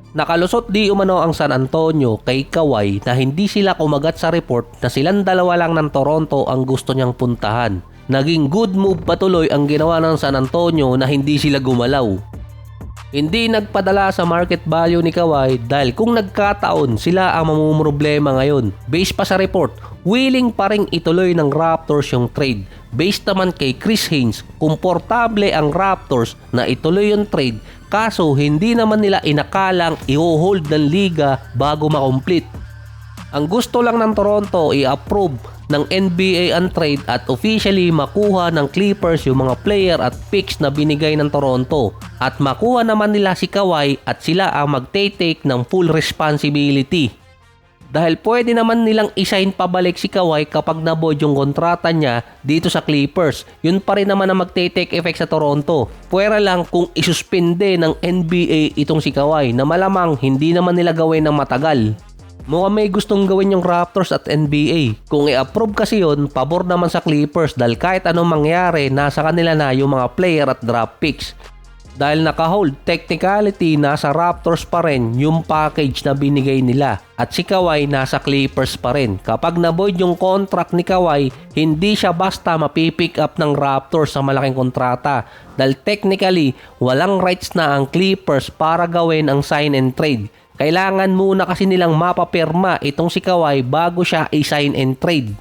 Nakalusot di umano ang San Antonio kay Kawhi na hindi sila kumagat sa report na silang dalawa lang ng Toronto ang gusto niyang puntahan. Naging good move patuloy ang ginawa ng San Antonio na hindi sila gumalaw. Hindi nagpadala sa market value ni Kawhi dahil kung nagkataon sila ang mamumroblema ngayon. Based pa sa report, willing pa ring ituloy ng Raptors yung trade. Based naman kay Chris Haynes, komportable ang Raptors na ituloy yung trade kaso hindi naman nila inakalang i-hold ng liga bago makomplete. Ang gusto lang ng Toronto i-approve ng NBA ang trade at officially makuha ng Clippers yung mga player at picks na binigay ng Toronto at makuha naman nila si Kawhi at sila ang magte-take ng full responsibility. Dahil pwede naman nilang i-sign pabalik si Kawhi kapag na-void yung kontrata niya dito sa Clippers. Yun pa rin naman ang magte-take effect sa Toronto. Pwera lang kung isuspende ng NBA itong si Kawhi na malamang hindi naman nila gawin ng matagal. Mukhang may gustong gawin yung Raptors at NBA. Kung i-approve kasi yun, pabor naman sa Clippers dahil kahit anong mangyari, nasa kanila na yung mga player at draft picks. Dahil naka-hold, technicality nasa Raptors pa rin yung package na binigay nila at si Kawhi nasa Clippers pa rin. Kapag na-void yung contract ni Kawhi, hindi siya basta mapipick up ng Raptors sa malaking kontrata dahil technically walang rights na ang Clippers para gawin ang sign and trade. Kailangan muna kasi nilang mapapirma itong si Kawhi bago siya i-sign and trade.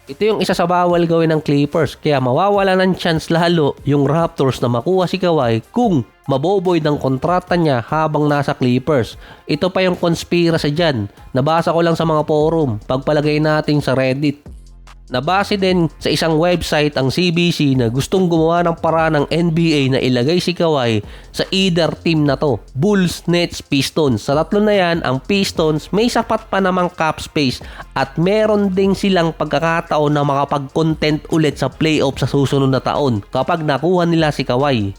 Ito yung isa sa bawal gawin ng Clippers kaya mawawala ng chance lalo yung Raptors na makuha si Kawhi kung maboboid ang kontrata niya habang nasa Clippers. Ito pa yung conspiracy dyan. Nabasa ko lang sa mga forum. Pagpalagay natin sa Reddit. Nabase din sa isang website ang CBC na gustong gumawa ng paraan ng NBA na ilagay si Kawhi sa either team na to. Bulls, Nets, Pistons. Sa tatlo na yan, ang Pistons may sapat pa namang cap space at meron ding silang pagkakataon na makapag-content ulit sa playoff sa susunod na taon kapag nakuha nila si Kawhi.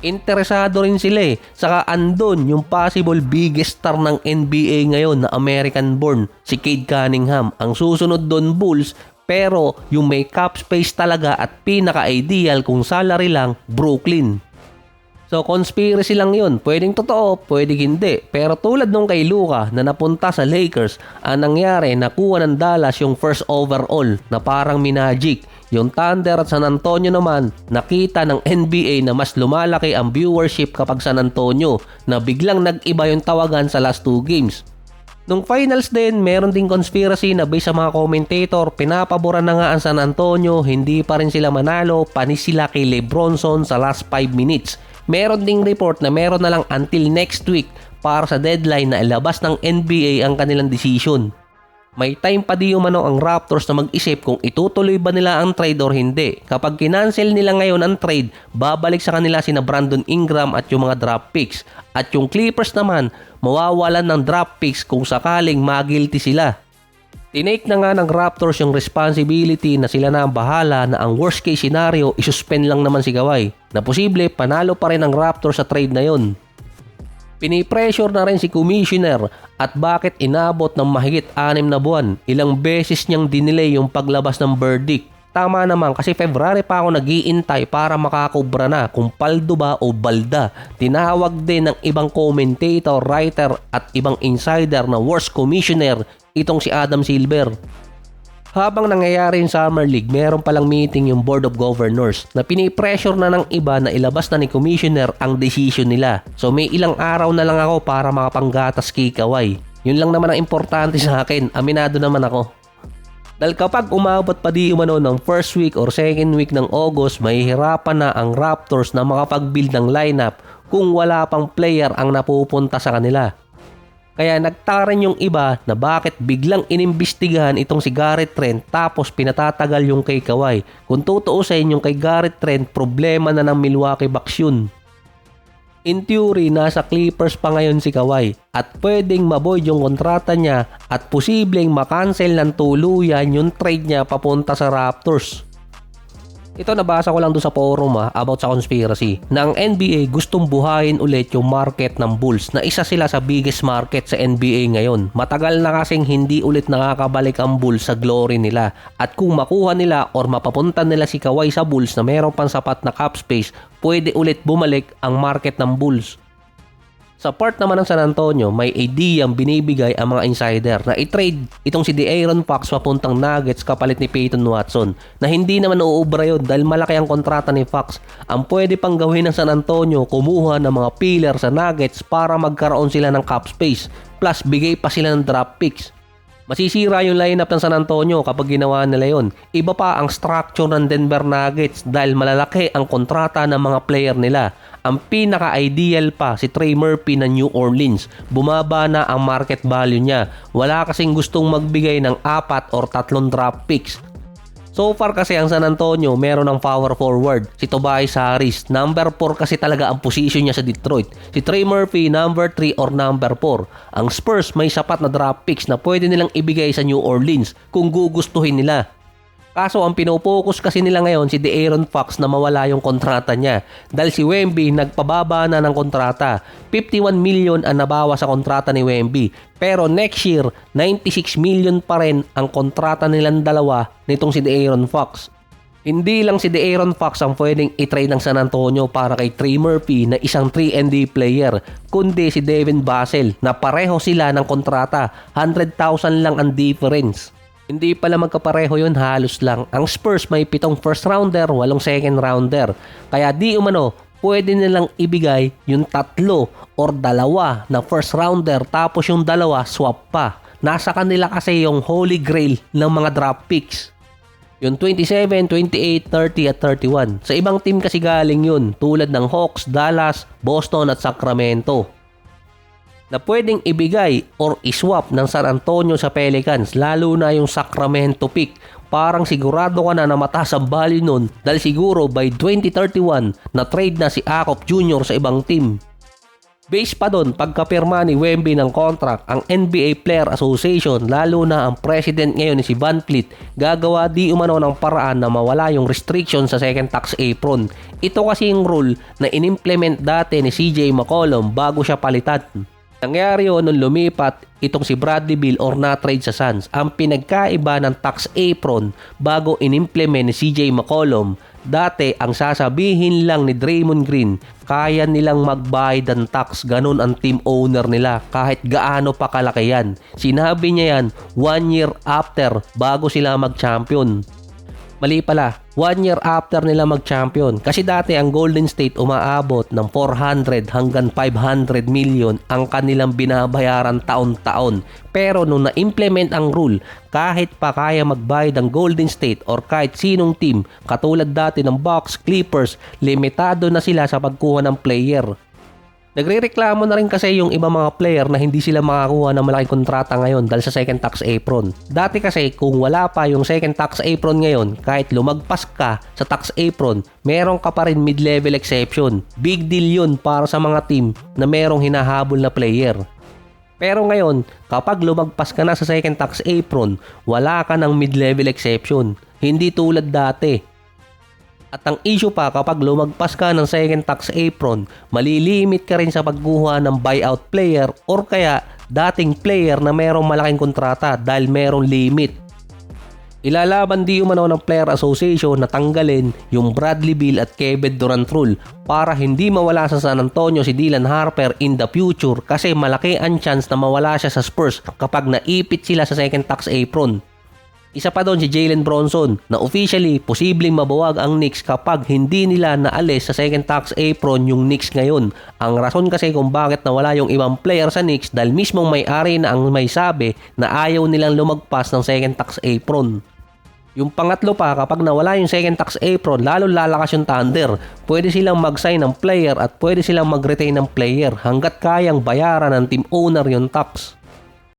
Interesado rin sila saka andon yung possible biggest star ng NBA ngayon na American born, si Cade Cunningham. Ang susunod doon Bulls, pero yung may cap space talaga at pinaka-ideal kung salary lang, Brooklyn. So conspiracy lang yun. Pwedeng totoo, pwedeng hindi. Pero tulad nung kay Luka na napunta sa Lakers, ang nangyari, nakuha ng Dallas yung first overall na parang minagic. Yung Thunder at San Antonio naman, nakita ng NBA na mas lumalaki ang viewership kapag San Antonio na biglang nag-iba yung tawagan sa last 2 games. Nung finals din, meron ding conspiracy na based sa mga commentator, pinapaboran na nga ang San Antonio, hindi pa rin sila manalo, panis sila kay LeBronson sa last 5 minutes. Meron ding report na meron na lang until next week para sa deadline na ilabas ng NBA ang kanilang decision. May time pa di umano ang Raptors na mag-isip kung itutuloy ba nila ang trade or hindi. Kapag kinancel nila ngayon ang trade, babalik sa kanila sina Brandon Ingram at yung mga draft picks. At yung Clippers naman, mawawalan ng draft picks kung sakaling magilty sila. Tinake na nga ng Raptors yung responsibility na sila na ang bahala na ang worst case scenario isuspend lang naman si Kawhi. Na posible panalo pa rin ang Raptors sa trade na yon. Pinipressure na rin si Commissioner at bakit inabot ng mahigit 6 na buwan. Ilang beses niyang dinelay yung paglabas ng verdict. Tama naman kasi February pa ako nag-iintay para makakubra na kung paldo ba o balda. Tinawag din ng ibang commentator, writer at ibang insider na worst commissioner itong si Adam Silver. Habang nangyayari yung Summer League, meron palang meeting yung Board of Governors na pinipressure na ng iba na ilabas na ni Commissioner ang decision nila. So may ilang araw na lang ako para makapanggatas kay Kawhi. Yun lang naman ang importante sa akin, aminado naman ako. Dahil kapag umabot pa di umano ng first week or second week ng August, mahihirapan na ang Raptors na makapag-build ng lineup kung wala pang player ang napupunta sa kanila. Kaya nagtaka rin yung iba na bakit biglang inimbestigahan itong si Garrett Trent tapos pinatatagal yung kay Kawhi. Kung tutuusin yung kay Garrett Trent, problema na ng Milwaukee Bucks yun. In theory, nasa Clippers pa ngayon si Kawhi at pwedeng maboid yung kontrata niya at posibleng makancel ng tuluyan yung trade niya papunta sa Raptors. Ito nabasa ko lang doon sa forum about sa conspiracy na ang NBA gustong buhayin ulit yung market ng Bulls na isa sila sa biggest market sa NBA ngayon. Matagal na kasing hindi ulit nakakabalik ang Bulls sa glory nila at kung makuha nila or mapapunta nila si Kawhi sa Bulls na meron pang sapat na cap space, pwede ulit bumalik ang market ng Bulls. Sa part naman ng San Antonio, may ideyang binibigay ang mga insider na i-trade itong si De'Aaron Fox papuntang Nuggets kapalit ni Peyton Watson na hindi naman uubra yun dahil malaki ang kontrata ni Fox. Ang pwede pang gawin ng San Antonio, kumuha ng mga pillar sa Nuggets para magkaroon sila ng cap space plus bigay pa sila ng draft picks. Masisira yung lineup ng San Antonio kapag ginawa nila yon. Iba pa ang structure ng Denver Nuggets dahil malalaki ang kontrata ng mga player nila. Ang pinaka-ideal pa si Trey Murphy ng New Orleans. Bumaba na ang market value niya. Wala kasing gustong magbigay ng 4 or 3 draft picks. So far kasi ang San Antonio meron ng power forward, si Tobias Harris. Number 4 kasi talaga ang position niya sa Detroit. Si Trey Murphy, number 3 or number 4. Ang Spurs may sapat na draft picks na pwede nilang ibigay sa New Orleans kung gugustuhin nila. Kaso ang pinopokus kasi nila ngayon si De'Aaron Fox na mawala yung kontrata niya. Dahil si Wemby nagpababa na ng kontrata. 51 million ang nabawa sa kontrata ni Wemby. Pero next year, 96 million pa rin ang kontrata nilang dalawa nitong si De'Aaron Fox. Hindi lang si De'Aaron Fox ang pwedeng i-trade ng San Antonio para kay Trey Murphy na isang 3-and-D player, kundi si Devin Vassell na pareho sila ng kontrata. 100,000 lang ang difference. Hindi pala magkapareho yun, halos lang. Ang Spurs may 7 first rounder, 8 second rounder. Kaya di umano, pwede nilang ibigay yung 3 or 2 na first rounder tapos yung 2 swap pa. Nasa kanila kasi yung holy grail ng mga draft picks. Yung 27, 28, 30 at 31. Sa ibang team kasi galing yun, tulad ng Hawks, Dallas, Boston at Sacramento, na pwedeng ibigay or iswap ng San Antonio sa Pelicans, lalo na yung Sacramento pick. Parang sigurado ka na mataas ang value nun dahil siguro by 2031 na trade na si Akop Jr. sa ibang team. Base pa doon, pagkapirma ni Wemby ng contract, ang NBA Player Association, lalo na ang president ngayon ni si Van Fleet, gagawa di umano ng paraan na mawala yung restriction sa second tax apron. Ito kasi yung rule na inimplement dati ni CJ McCollum bago siya palitan. Nangyari yun nung lumipat itong si Bradley Beal or na-trade sa Suns. Ang pinagkaiba ng tax apron bago inimplement ni CJ McCollum, dati ang sasabihin lang ni Draymond Green, kaya nilang magbayad ng tax, ganun ang team owner nila kahit gaano pa kalaki yan. Sinabi niya yan 1 year after bago sila mag-champion. Mali pala, 1 year after nila mag-champion. Kasi dati ang Golden State umaabot ng 400 hanggang 500 million ang kanilang binabayaran taon-taon. Pero nung na-implement ang rule, kahit pa kaya magbayad ang Golden State or kahit sinong team, katulad dati ng Bucks, Clippers, limitado na sila sa pagkuha ng player. Nagrereklamo na rin kasi yung ibang mga player na hindi sila makakuha ng malaking kontrata ngayon dahil sa second tax apron. Dati kasi kung wala pa yung second tax apron ngayon, kahit lumagpas ka sa tax apron, meron ka pa rin mid-level exception. Big deal yun para sa mga team na merong hinahabol na player. Pero ngayon, kapag lumagpas ka na sa second tax apron, wala ka ng mid-level exception. Hindi tulad dati. At ang issue pa, kapag lumagpas ka ng second tax apron, malilimit ka rin sa pagkuha ng buyout player or kaya dating player na merong malaking kontrata dahil merong limit. Ilalaban di umano ng Player Association na tanggalin yung Bradley Beal at Kevin Durant rule para hindi mawala sa San Antonio si Dylan Harper in the future, kasi malaki ang chance na mawala siya sa Spurs kapag naipit sila sa second tax apron. Isa pa doon si Jalen Bronson na officially posibleng mabuwag ang Knicks kapag hindi nila naalis sa second tax apron yung Knicks ngayon. Ang rason kasi kung bakit nawala yung ibang player sa Knicks dahil mismong may-ari na ang may sabi na ayaw nilang lumagpas ng second tax apron. Yung pangatlo pa, kapag nawala yung second tax apron, lalo lalakas yung Thunder. Pwede silang mag-sign ng player at pwede silang mag-retain ng player hanggat kayang bayaran ng team owner yung tax.